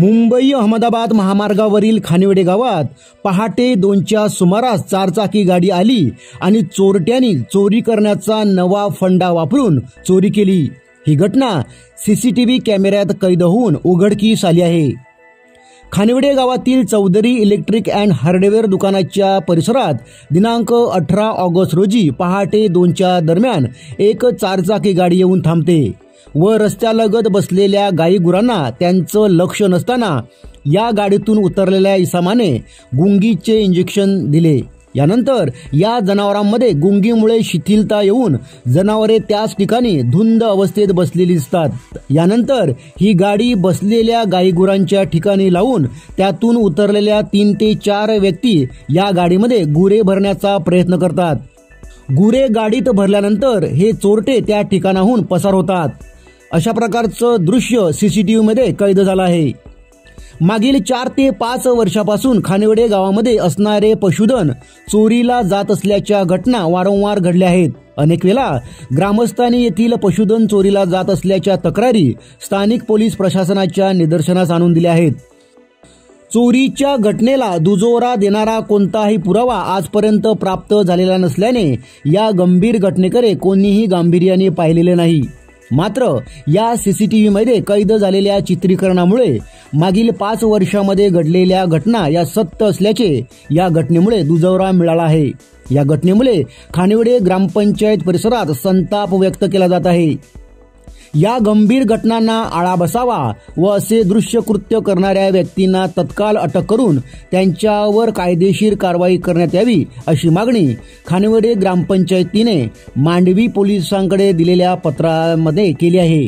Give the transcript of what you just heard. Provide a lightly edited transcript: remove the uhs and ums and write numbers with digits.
मुंबई अहमदाबाद महामार्गावरील खानिवडे गावात पहाटे 2च्या सुमारास चारचाकी गाडी आली आणि चोरट्यांनी चोरी करण्याचा नवा फंडा वापरून चोरी केली। ही घटना सीसीटीव्ही कॅमेऱ्यात कैद होऊन उघडकीस आली आहे। खानिवडे गावातील चौधरी इलेक्ट्रिक अँड हार्डवेअर दुकानाच्या परिसरात दिनांक 18 ऑगस्ट रोजी पहाटे 2च्या दरम्यान एक चारचाकी गाडी येऊन थांबते व रस्त्यालगत बसलेल्या गाईगुरांना त्यांचं लक्ष नसताना या गाडीतून उतरलेल्या इसमाने गुंगीचे इंजेक्शन दिले। यानंतर या जनावरांमध्ये गुंगीमुळे शिथिलता येऊन जनावरे त्याच ठिकाणी धुंद अवस्थेत बसलेली दिसतात। यानंतर ही गाडी बसलेल्या गाईगुरांच्या ठिकाणी लावून त्यातून उतरलेल्या 3 ते 4 व्यक्ती या गाडीमध्ये गुरे भरण्याचा प्रयत्न करतात। गुरे गाडीत भरल्यानंतर हे चोरटे त्या ठिकाणाहून पसार होतात। अशा प्रकारचं दृश्य सीसीटीव्ही मध्ये कैद झालं आहे। मागील 4 ते 5 वर्षापासून खानिवडे गावामध्ये असणारे पशुधन चोरीला जात असल्याच्या घटना वारंवार घडल्या आहेत। अनेक वेळा ग्रामस्थांनी येथील पशुधन चोरीला जात असल्याच्या तक्रारी स्थानिक पोलीस प्रशासनाच्या निदर्शनास आणून दिल्या आहेत। चोरीच्या घटनेला दुजोरा देणारा कोणताही पुरावा आजपर्यंत प्राप्त झालेला नसल्याने या गंभीर घटनेकडे कोणीही गांभीर्याने पाहिलेले नाही। मात्र या सीसीटीव्ही मध्ये कैद झालेल्या चित्रीकरणामुळे मागील 5 वर्षांमध्ये घडलेल्या घटना या सत्य असल्याचे या घटनेमुळे दुजोरा मिळाला आहे। या घटनेमुळे खानिवडे ग्रामपंचायत परिसरात संताप व्यक्त केला जात आहे। या गंभीर घटनांना आळा बसावा व असे दृश्य कृत्य करणाऱ्या व्यक्तींना तत्काळ अटक करून त्यांच्यावर कायदेशीर कारवाई करण्यात यावी अशी मागणी खानिवडे ग्रामपंचायतीने मांडवी पोलिसांकडे दिलेल्या पत्रामध्ये केली आहे।